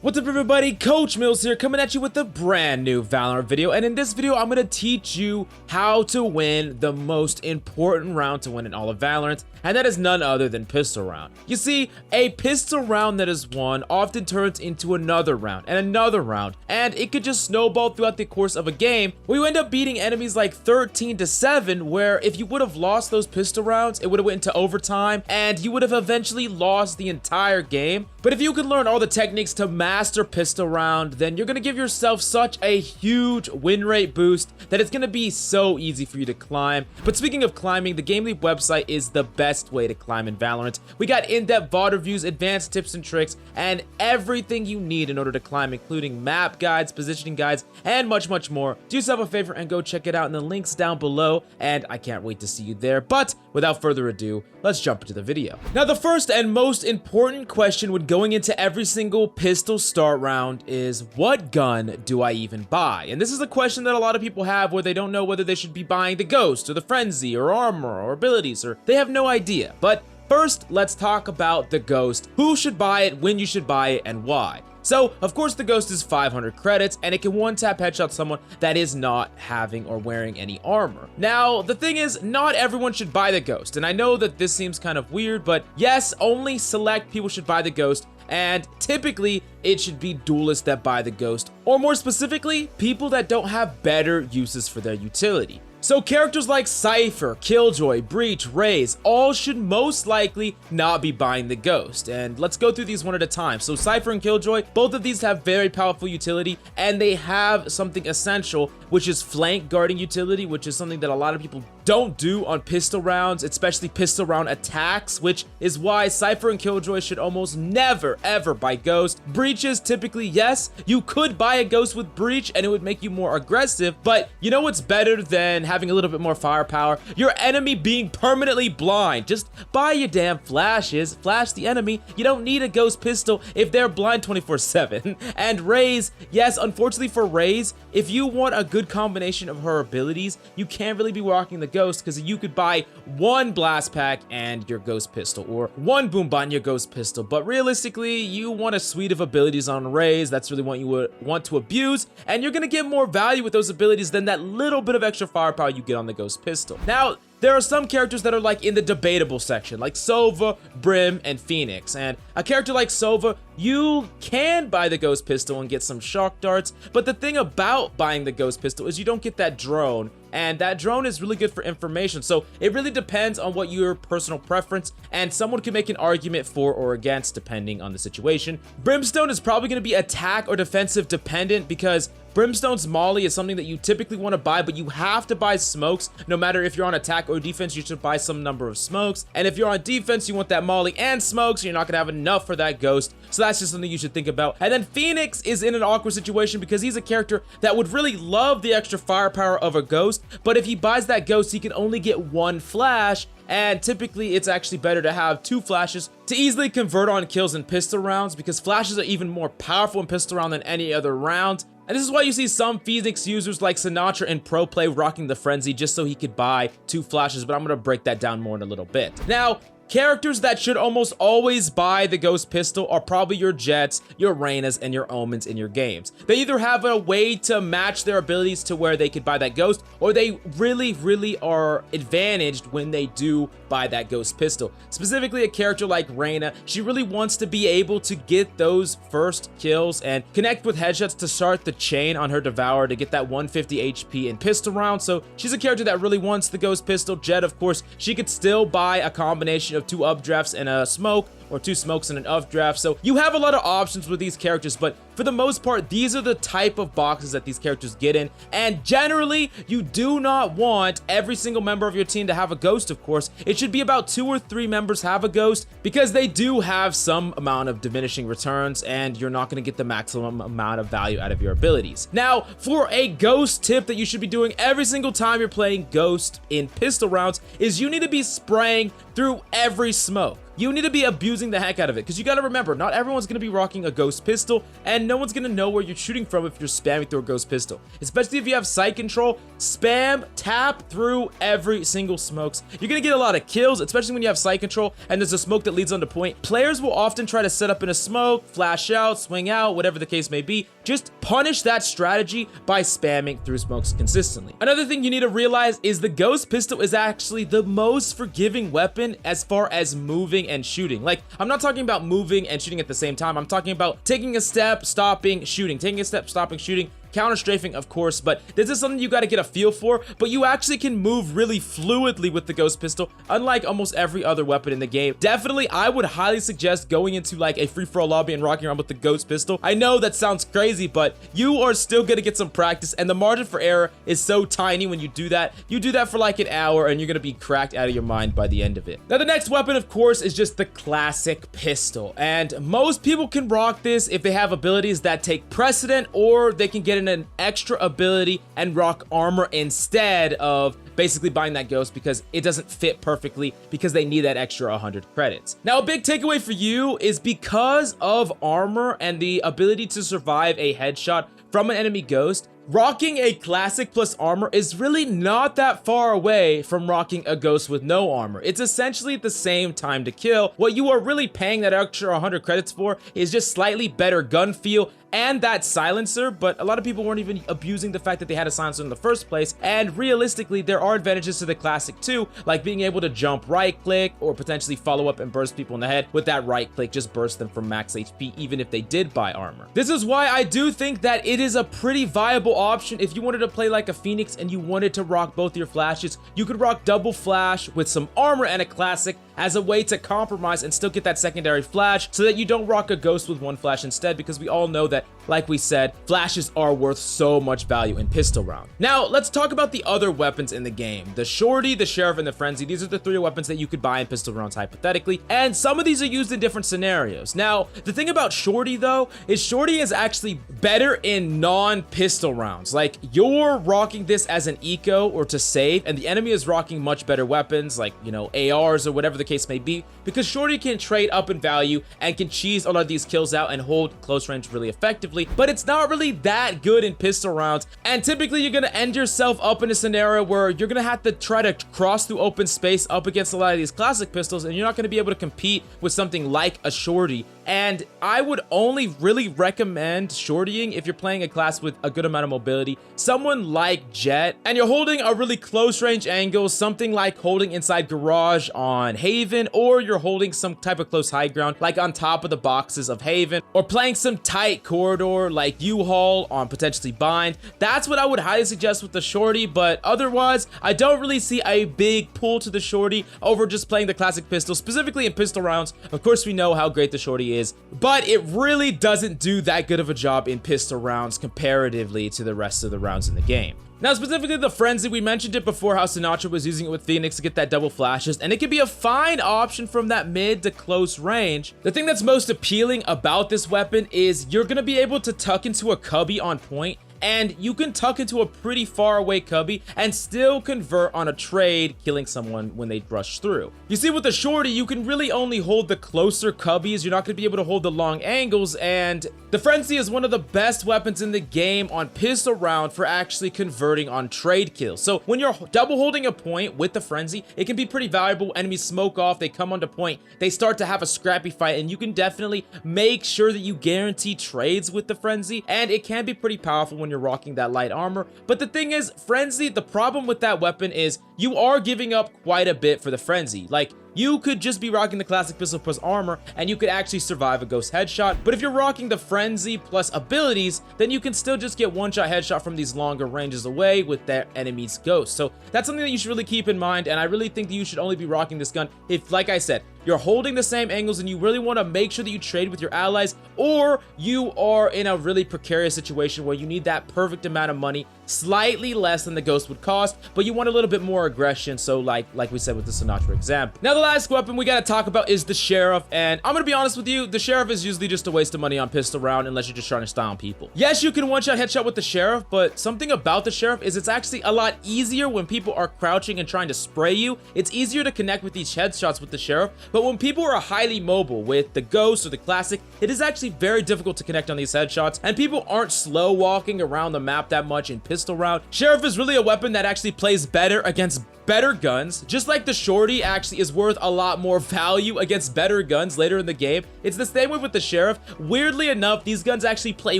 What's up everybody, Coach Mills here coming at you with a brand new Valorant video, and in this video I'm going to teach you how to win the most important round to win in all of Valorant, and that is none other than pistol round. You see, a pistol round that is won often turns into another round, and it could just snowball throughout the course of a game where you end up beating enemies like 13-7, where if you would have lost those pistol rounds, it would have went into overtime, and you would have eventually lost the entire game. But if you can learn all the techniques to master pistol round, then you're gonna give yourself such a huge win rate boost that it's gonna be so easy for you to climb. But speaking of climbing, the GameLeap website is the best way to climb in Valorant. We got in-depth VOD reviews, advanced tips and tricks, and everything you need in order to climb, including map guides, positioning guides, and much more. Do yourself a favor and go check it out in the links down below, and I can't wait to see you there. But without further ado, let's jump into the video. Now, the first and most important question when going into every single pistol start round is, what gun do I even buy? And this is a question that a lot of people have where they don't know whether they should be buying the Ghost or the Frenzy or Armor or abilities, or they have no idea. But first, let's talk about the Ghost, who should buy it, when you should buy it, and why. So, of course, the Ghost is 500 credits, and it can one-tap headshot someone that is not having or wearing any armor. Now, the thing is, not everyone should buy the Ghost, and I know that this seems kind of weird, but yes, only select people should buy the Ghost, and typically, it should be duelists that buy the Ghost, or more specifically, people that don't have better uses for their utility. So characters like Cypher, Killjoy, Breach, Raze, all should most likely not be buying the Ghost. And let's go through these one at a time. So Cypher and Killjoy, both of these have very powerful utility, and they have something essential, which is flank guarding utility, which is something that a lot of people don't do on pistol rounds, especially pistol round attacks, which is why Cypher and Killjoy should almost never ever buy Ghost. Breaches, typically, yes, you could buy a Ghost with Breach and it would make you more aggressive, but you know what's better than having a little bit more firepower? Your enemy being permanently blind. Just buy your damn flashes, flash the enemy. You don't need a Ghost pistol if they're blind 24/7. And Raze, yes, unfortunately for Raze, if you want a good combination of her abilities, you can't really be rocking the Ghost, because you could buy one blast pack and your Ghost pistol, or one boom bot and your Ghost pistol. But realistically, you want a suite of abilities on Raze. That's really what you would want to abuse, and you're gonna get more value with those abilities than that little bit of extra firepower you get on the Ghost pistol. Now, there are some characters that are like in the debatable section, like Sova, Brim, and Phoenix. And a character like Sova, you can buy the Ghost pistol and get some shock darts, but the thing about buying the Ghost pistol is you don't get that drone, and that drone is really good for information. So it really depends on what your personal preference, and someone can make an argument for or against depending on the situation. Brimstone is probably going to be attack or defensive dependent, because Brimstone's Molly is something that you typically want to buy, but you have to buy smokes. No matter if you're on attack or defense, you should buy some number of smokes. And if you're on defense, you want that Molly and smokes, so you're not going to have enough for that Ghost. So that's just something you should think about. And then Phoenix is in an awkward situation because he's a character that would really love the extra firepower of a Ghost, but if he buys that Ghost, he can only get one flash, and typically it's actually better to have two flashes to easily convert on kills in pistol rounds, because flashes are even more powerful in pistol round than any other round. And this is why you see some Phoenix users like Sinatra in Pro Play rocking the Frenzy just so he could buy two flashes, but I'm gonna break that down more in a little bit. Now, characters that should almost always buy the Ghost pistol are probably your Jets, your Reynas, and your Omens in your games. They either have a way to match their abilities to where they could buy that Ghost, or they really are advantaged when they do buy that Ghost pistol. Specifically, a character like Reyna, she really wants to be able to get those first kills and connect with headshots to start the chain on her Devour to get that 150 HP in pistol round. So she's a character that really wants the Ghost pistol. Jet, of course, she could still buy a combination of two updrafts and a smoke, or two smokes and an updraft. So you have a lot of options with these characters, but for the most part, these are the type of boxes that these characters get in. And generally, you do not want every single member of your team to have a Ghost, of course. It should be about 2 or 3 members have a Ghost, because they do have some amount of diminishing returns, and you're not going to get the maximum amount of value out of your abilities. Now, for a Ghost tip that you should be doing every single time you're playing Ghost in pistol rounds is you need to be spraying through every smoke. you need to be abusing the heck out of it, because you got to remember, not everyone's going to be rocking a ghost pistol, and no one's going to know where you're shooting from if you're spamming through a ghost pistol. Especially if you have sight control, spam, tap through every single smokes. You're going to get a lot of kills, especially when you have sight control and there's a smoke that leads onto point. Players will often try to set up in a smoke, flash out, swing out, whatever the case may be. Just punish that strategy by spamming through smokes consistently. Another thing you need to realize is the ghost pistol is actually the most forgiving weapon as far as moving and shooting. Like, I'm not talking about moving and shooting at the same time. I'm talking about taking a step, stopping, shooting, taking a step, stopping, shooting, counter strafing, of course, but this is something you got to get a feel for. But you actually can move really fluidly with the ghost pistol, unlike almost every other weapon in the game. Definitely, I would highly suggest going into like a free-for-all lobby and rocking around with the ghost pistol. I know that sounds crazy, but you are still gonna get some practice, and the margin for error is so tiny when you do that. You do that for like an hour and you're gonna be cracked out of your mind by the end of it. Now, the next weapon, of course, is just the classic pistol, and most people can rock this if they have abilities that take precedent, or they can get an extra ability and rock armor instead of basically buying that ghost, because it doesn't fit perfectly because they need that extra 100 credits. Now, a big takeaway for you is because of armor and the ability to survive a headshot from an enemy ghost, rocking a classic plus armor is really not that far away from rocking a ghost with no armor. It's essentially the same time to kill. What you are really paying that extra 100 credits for is just slightly better gun feel and that silencer, but a lot of people weren't even abusing the fact that they had a silencer in the first place. And realistically, there are advantages to the classic too, like being able to jump right click or potentially follow up and burst people in the head with that right click, just burst them from max HP even if they did buy armor. This is why I do think that it is a pretty viable option if you wanted to play like a Phoenix and you wanted to rock both your flashes. You could rock double flash with some armor and a classic as a way to compromise and still get that secondary flash, so that you don't rock a ghost with one flash instead, because we all know that, like we said, flashes are worth so much value in pistol round. Now, let's talk about the other weapons in the game. The Shorty, the Sheriff, and the Frenzy. These are the 3 weapons that you could buy in pistol rounds hypothetically, and some of these are used in different scenarios. Now, the thing about Shorty though, is Shorty is actually better in non-pistol rounds. Like, you're rocking this as an eco or to save, and the enemy is rocking much better weapons like, you know, ARs or whatever the case may be, because Shorty can trade up in value and can cheese a lot of these kills out and hold close range really effectively, but it's not really that good in pistol rounds. And typically you're gonna end yourself up in a scenario where you're gonna have to try to cross through open space up against a lot of these classic pistols, and you're not gonna be able to compete with something like a Shorty. And I would only really recommend shortying if you're playing a class with a good amount of mobility, someone like Jet, and you're holding a really close range angle, something like holding inside garage on Haven, or you're holding some type of close high ground like on top of the boxes of Haven, or playing some tight corridor like U-Haul on potentially Bind. That's what I would highly suggest with the Shorty, but otherwise I don't really see a big pull to the Shorty over just playing the classic pistol, specifically in pistol rounds. Of course, we know how great the Shorty is, but it really doesn't do that good of a job in pistol rounds comparatively to the rest of the rounds in the game. Now, specifically the Frenzy, we mentioned it before how Sinatra was using it with Phoenix to get that double flashes, and it can be a fine option from that mid to close range. The thing that's most appealing about this weapon is you're going to be able to tuck into a cubby on point, and you can tuck into a pretty far away cubby and still convert on a trade, killing someone when they rush through. You see, with the Shorty, you can really only hold the closer cubbies. You're not going to be able to hold the long angles, and the Frenzy is one of the best weapons in the game on pistol round for actually converting on trade kills. So when you're double holding a point with the Frenzy, it can be pretty valuable. Enemies smoke off, they come onto point, they start to have a scrappy fight, and you can definitely make sure that you guarantee trades with the Frenzy, and it can be pretty powerful when you're rocking that light armor. But the thing is, Frenzy, the problem with that weapon is you are giving up quite a bit for the Frenzy. Like, you could just be rocking the classic pistol plus armor and you could actually survive a ghost headshot. But if you're rocking the Frenzy plus abilities, then you can still just get one-shot headshot from these longer ranges away with their enemy's ghost. So that's something that you should really keep in mind, and I really think that you should only be rocking this gun if, like I said, you're holding the same angles and you really want to make sure that you trade with your allies, or you are in a really precarious situation where you need that perfect amount of money slightly less than the Ghost would cost, but you want a little bit more aggression, so like we said with the Sinatra example. Now, the last weapon we gotta talk about is the Sheriff, and I'm gonna be honest with you, the Sheriff is usually just a waste of money on pistol round unless you're just trying to style on people. Yes, you can one-shot headshot with the Sheriff, but something about the Sheriff is it's actually a lot easier when people are crouching and trying to spray you. It's easier to connect with these headshots with the Sheriff, but when people are highly mobile with the Ghost or the Classic, it is actually very difficult to connect on these headshots, and people aren't slow walking around the map that much in pistol round. Sheriff is really a weapon that actually plays better against better guns. Just like the Shorty actually is worth a lot more value against better guns later in the game, it's the same way with the Sheriff. Weirdly enough, these guns actually play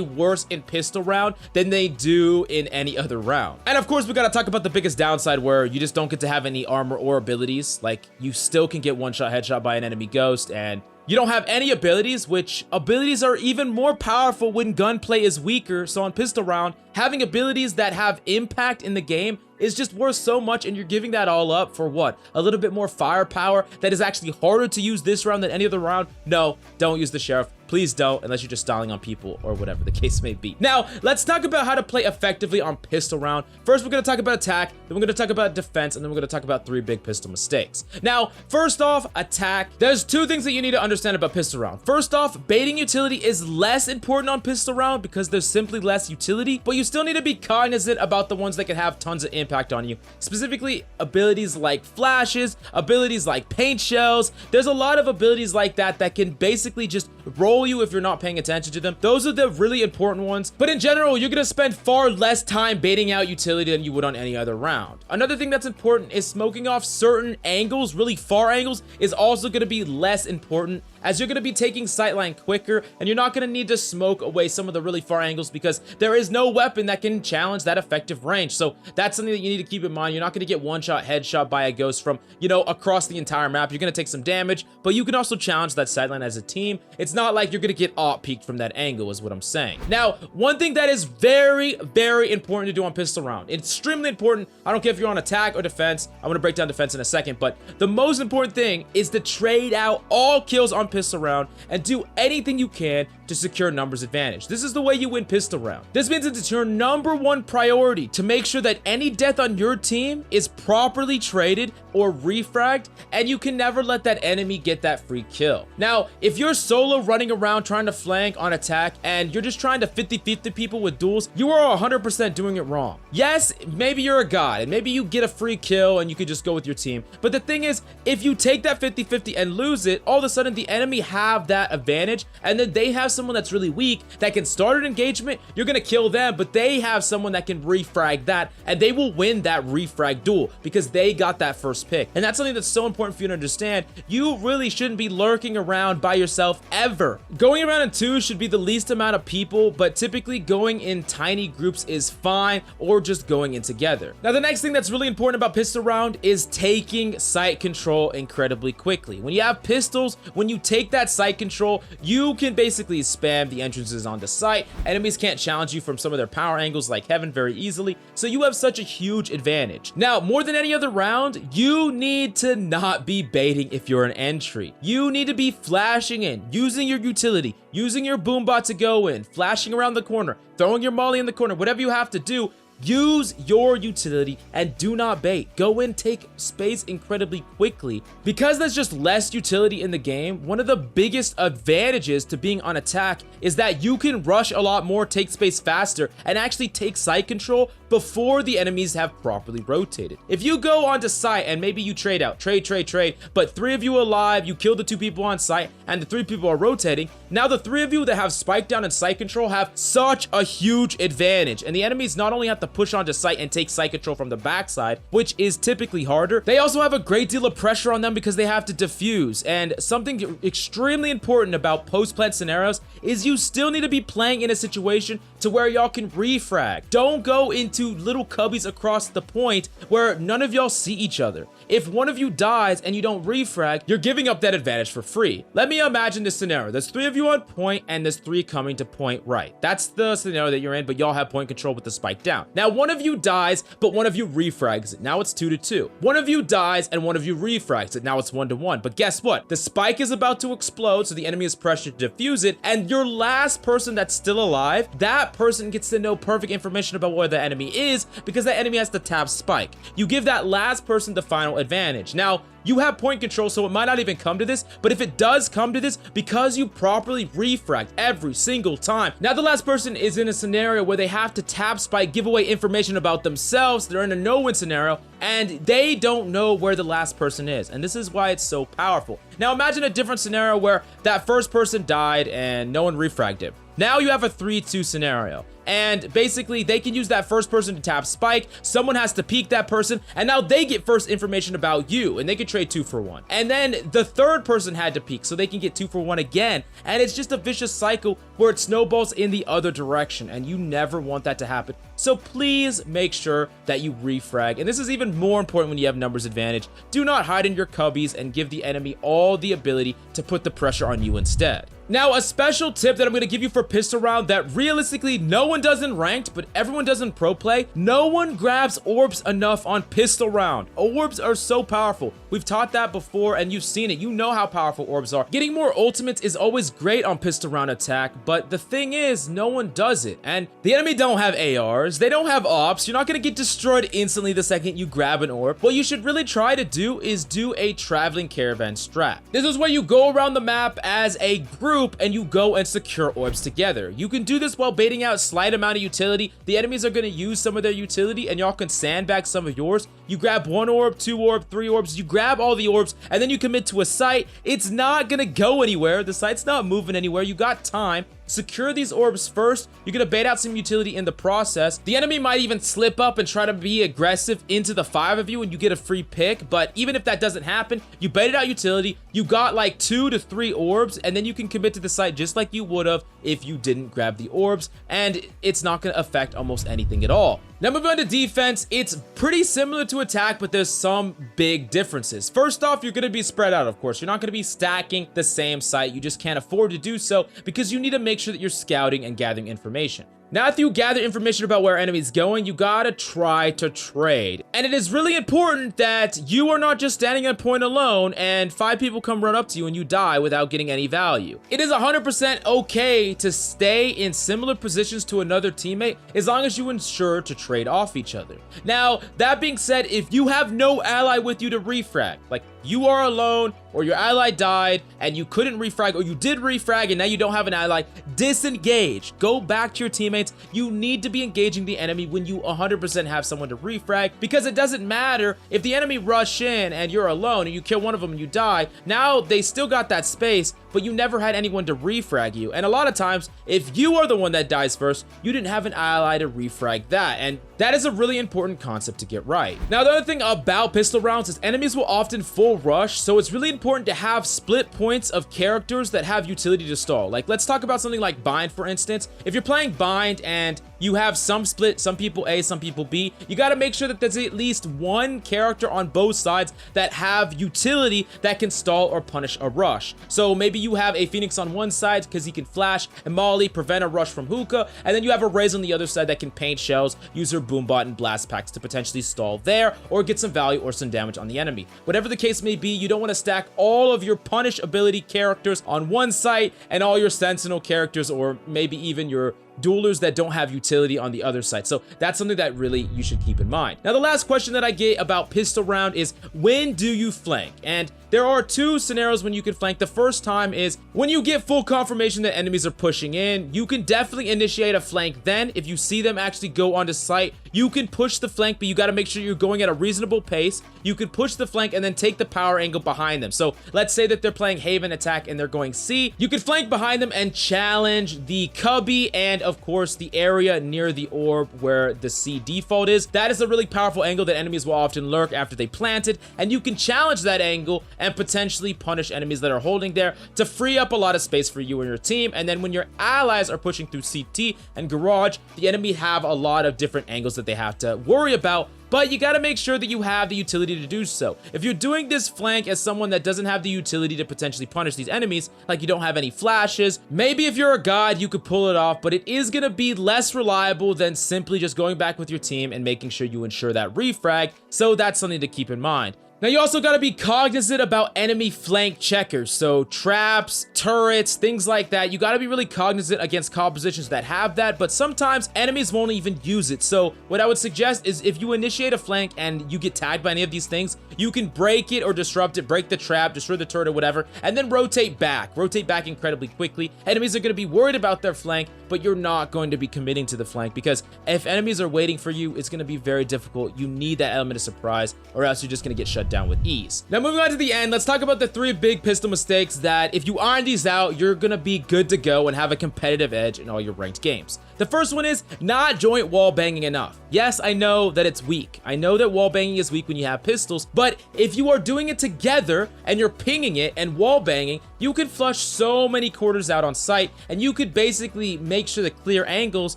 worse in pistol round than they do in any other round. And of course, we gotta talk about the biggest downside, where you just don't get to have any armor or abilities. Like, you still can get one-shot headshot by an enemy Ghost, and you don't have any abilities, which abilities are even more powerful when gunplay is weaker. So on pistol round, having abilities that have impact in the game is just worth so much, and you're giving that all up for what? A little bit more firepower that is actually harder to use this round than any other round? No, don't use the Sheriff. Please don't, unless you're just styling on people or whatever the case may be. Now, let's talk about how to play effectively on pistol round. First, we're going to talk about attack, then we're going to talk about defense, and then we're going to talk about 3 big pistol mistakes. Now, first off, attack. There's 2 things that you need to understand about pistol round. First off, baiting utility is less important on pistol round because there's simply less utility, but you still need to be cognizant about the ones that can have tons of impact on you. Specifically, abilities like flashes, abilities like paint shells. There's a lot of abilities like that that can basically just roll you if you're not paying attention to them. Those are the really important ones, but in general, you're gonna spend far less time baiting out utility than you would on any other round. Another thing that's important is smoking off certain angles, really far angles, is also gonna be less important, as you're gonna be taking sightline quicker, and you're not gonna need to smoke away some of the really far angles because there is no weapon that can challenge that effective range. So that's something that you need to keep in mind. You're not gonna get one-shot headshot by a Ghost from, you know, across the entire map. You're gonna take some damage, but you can also challenge that sightline as a team. It's not like you're gonna get peaked from that angle, is what I'm saying. Now, one thing that is very, very important to do on pistol round, extremely important, I don't care if you're on attack or defense, I'm gonna break down defense in a second, but the most important thing is to trade out all kills on pistol round and do anything you can to secure numbers advantage. This is the way you win pistol round. This means it's your #1 priority to make sure that any death on your team is properly traded or refragged, and you can never let that enemy get that free kill. Now, if you're solo running around trying to flank on attack and you're just trying to 50-50 people with duels, you are 100% doing it wrong. Yes, maybe you're a god and maybe you get a free kill and you could just go with your team, but the thing is, if you take that 50-50 and lose it, all of a sudden the enemy have that advantage, and then they have someone that's really weak that can start an engagement. You're gonna kill them, but they have someone that can refrag that, and they will win that refrag duel because they got that first pick. And that's something that's so important for you to understand. You really shouldn't be lurking around by yourself ever. Going around in 2 should be the least amount of people, but typically going in tiny groups is fine, or just going in together. Now, the next thing that's really important about pistol round is taking sight control incredibly quickly. When you have pistols, when you take that sight control, you can basically spam the entrances onto sight. Enemies can't challenge you from some of their power angles like heaven very easily, so you have such a huge advantage. Now, more than any other round, you need to not be baiting if you're an entry. You need to be flashing in, using your utility, using your boombot to go in, flashing around the corner, throwing your molly in the corner, whatever you have to do. Use your utility and do not bait. Go in, take space incredibly quickly. Because there's just less utility in the game, one of the biggest advantages to being on attack is that you can rush a lot more, take space faster, and actually take sight control before the enemies have properly rotated. If you go onto sight and maybe you trade out, trade, but 3 of you alive, you kill the 2 people on sight, and the 3 people are rotating, now the 3 of you that have spike down and sight control have such a huge advantage, and the enemies not only have to push onto sight and take sight control from the backside, which is typically harder, they also have a great deal of pressure on them because they have to defuse. And something extremely important about post-plant scenarios is you still need to be playing in a situation to where y'all can refrag. Don't go into little cubbies across the point where none of y'all see each other. If one of you dies and you don't refrag, you're giving up that advantage for free. Let me imagine this scenario. There's 3 of you on point and there's 3 coming to point right. That's the scenario that you're in, but y'all have point control with the spike down. Now, one of you dies, but one of you refrags it. Now it's 2-2. One of you dies and one of you refrags it. Now it's 1-1. But guess what? The spike is about to explode, so the enemy is pressured to defuse it, and your last person that's still alive, that person gets to know perfect information about where the enemy enemy is, because that enemy has to tap spike. You give that last person the final advantage. Now, you have point control, so it might not even come to this, but if it does come to this, because you properly refragged every single time, now the last person is in a scenario where they have to tap spike, give away information about themselves, they're in a no-win scenario, and they don't know where the last person is, and this is why it's so powerful. Now imagine a different scenario where that first person died and no one refragged it. Now you have a 3-2 scenario, and basically they can use that first person to tap spike, someone has to peek that person, and now they get first information about you, and they can trade 2 for 1. And then the third person had to peek, so they can get 2 for 1 again, and it's just a vicious cycle where it snowballs in the other direction, and you never want that to happen. So please make sure that you refrag, and this is even more important when you have numbers advantage. Do not hide in your cubbies and give the enemy all the ability to put the pressure on you instead. Now, a special tip that I'm going to give you for pistol round that realistically no one does in ranked, but everyone does in pro play. No one grabs orbs enough on pistol round. Orbs are so powerful. We've taught that before and you've seen it. You know how powerful orbs are. Getting more ultimates is always great on pistol round attack, but the thing is, no one does it. And the enemy don't have ARs. They don't have ops. You're not going to get destroyed instantly the second you grab an orb. What you should really try to do is do a traveling caravan strat. This is where you go around the map as a group and you go and secure orbs together. You can do this while baiting out a slight amount of utility. The enemies are going to use some of their utility and y'all can sandbag some of yours. You grab 1 orb, 2 orb, 3 orbs, you grab all the orbs and then you commit to a site. It's not going to go anywhere. The site's not moving anywhere. You got time. Secure these orbs first. You're gonna bait out some utility in the process. The enemy might even slip up and try to be aggressive into the 5 of you and you get a free pick, but even if that doesn't happen, you baited out utility, you got like 2 to 3 orbs, and then you can commit to the site just like you would have if you didn't grab the orbs, and it's not gonna affect almost anything at all. Now moving on to defense, it's pretty similar to attack, but there's some big differences. First off, you're gonna be spread out, of course. You're not gonna be stacking the same site. You just can't afford to do so because you need to make sure that you're scouting and gathering information. Now, if you gather information about where enemies going, you gotta try to trade. And it is really important that you are not just standing at point alone and 5 people come run up to you and you die without getting any value. It is 100% okay to stay in similar positions to another teammate as long as you ensure to trade off each other. Now, that being said, if you have no ally with you to refrag, like you are alone or your ally died and you couldn't refrag, or you did refrag and now you don't have an ally, disengage. Go back to your teammates. You need to be engaging the enemy when you 100% have someone to refrag, because it doesn't matter if the enemy rush in and you're alone and you kill one of them and you die. Now they still got that space, but you never had anyone to refrag you. And a lot of times, if you are the one that dies first, you didn't have an ally to refrag that. And that is a really important concept to get right. Now, the other thing about pistol rounds is enemies will often full rush, so it's really important to have split points of characters that have utility to stall. Like, let's talk about something like Bind, for instance. If you're playing Bind and you have some split, some people A, some people B, you got to make sure that there's at least one character on both sides that have utility that can stall or punish a rush. So maybe you have a Phoenix on one side because he can flash and Molly, prevent a rush from Hookah, and then you have a Raze on the other side that can paint shells, use her Boombot and blast packs to potentially stall there or get some value or some damage on the enemy. Whatever the case may be, you don't want to stack all of your punish ability characters on one site and all your sentinel characters, or maybe even your duelers that don't have utility on the other side. So that's something that really you should keep in mind. Now, the last question that I get about pistol round is, when do you flank? And there are 2 scenarios when you can flank. The first time is when you get full confirmation that enemies are pushing in. You can definitely initiate a flank then. If you see them actually go onto site, you can push the flank, but you got to make sure you're going at a reasonable pace. You can push the flank and then take the power angle behind them. So let's say that they're playing Haven attack and they're going C. You can flank behind them and challenge the cubby and, of course, the area near the orb where the C default is. That is a really powerful angle that enemies will often lurk after they planted, and you can challenge that angle and potentially punish enemies that are holding there to free up a lot of space for you and your team. And then when your allies are pushing through CT and Garage, the enemy have a lot of different angles that they have to worry about, but you got to make sure that you have the utility to do so. If you're doing this flank as someone that doesn't have the utility to potentially punish these enemies, like you don't have any flashes, maybe if you're a god, you could pull it off, but it is going to be less reliable than simply just going back with your team and making sure you ensure that refrag. So that's something to keep in mind. Now you also gotta be cognizant about enemy flank checkers, so traps, turrets, things like that. You gotta be really cognizant against compositions that have that, but sometimes enemies won't even use it. So what I would suggest is if you initiate a flank and you get tagged by any of these things, you can break it or disrupt it, break the trap, destroy the turret or whatever, and then rotate back. Rotate back incredibly quickly. Enemies are gonna be worried about their flank, but you're not going to be committing to the flank, because if enemies are waiting for you, it's gonna be very difficult. You need that element of surprise, or else you're just gonna get shut down with ease. Now moving on to the end, let's talk about the 3 big pistol mistakes that if you iron these out, you're gonna be good to go and have a competitive edge in all your ranked games. The first one is not joint wall banging enough. Yes, I know that it's weak. I know that wall banging is weak when you have pistols, but if you are doing it together and you're pinging it and wall banging, you can flush so many quarters out on sight, and you could basically make sure to clear angles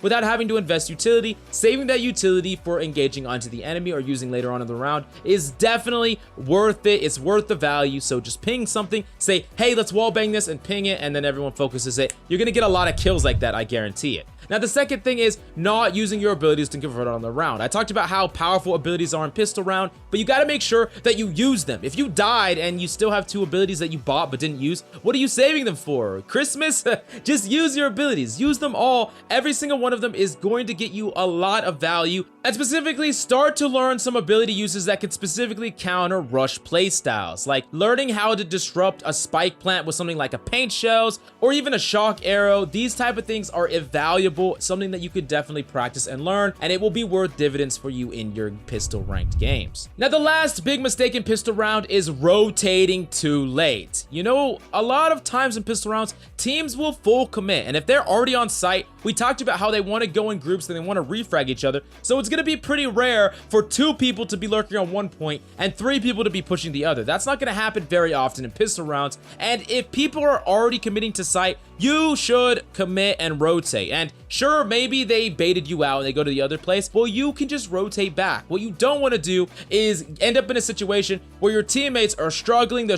without having to invest utility. Saving that utility for engaging onto the enemy or using later on in the round is definitely worth it. It's worth the value. So just ping something, say, hey, let's wall bang this, and ping it, and then everyone focuses it. You're gonna get a lot of kills like that, I guarantee it. Now, the second thing is not using your abilities to convert on the round. I talked about how powerful abilities are in pistol round, but you gotta make sure that you use them. If you died and you still have 2 abilities that you bought but didn't use, what are you saving them for? Christmas? Just use your abilities. Use them all. Every single one of them is going to get you a lot of value. And specifically, start to learn some ability uses that could specifically counter rush playstyles, like learning how to disrupt a spike plant with something like a paint shells or even a shock arrow. These type of things are invaluable, something that you could definitely practice and learn, and it will be worth dividends for you in your pistol ranked games. Now, the last big mistake in pistol round is rotating too late. You know, a lot of times in pistol rounds, teams will full commit, and if they're already on site, we talked about how they want to go in groups and they want to refrag each other, so it's going to be pretty rare for 2 people to be lurking on one point and 3 people to be pushing the other. That's not going to happen very often in pistol rounds, and if people are already committing to site, you should commit and rotate. And sure, maybe they baited you out and they go to the other place. Well, you can just rotate back. What you don't want to do is end up in a situation where your teammates are struggling, they're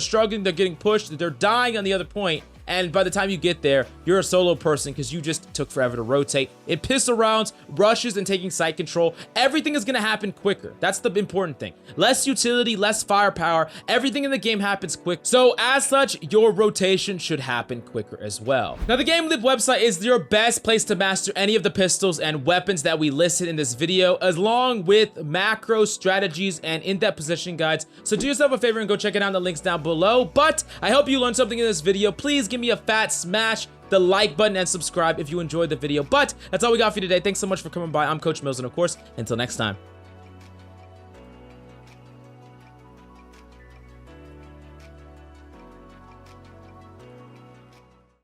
getting pushed, they're dying on the other point, and by the time you get there, you're a solo person because you just took forever to rotate. In pistol rounds, rushes, and taking site control, everything is going to happen quicker. That's the important thing. Less utility, less firepower, everything in the game happens quick. So as such, your rotation should happen quicker as well. Now, the GameLeap website is your best place to master any of the pistols and weapons that we listed in this video, along with macro strategies and in-depth positioning guides. So do yourself a favor and go check it out in the links down below. But I hope you learned something in this video. Please give me a fat smash the like button and subscribe if you enjoyed the video. But that's all we got for you today. Thanks so much for coming by. I'm Coach Mills, and of course, until next time.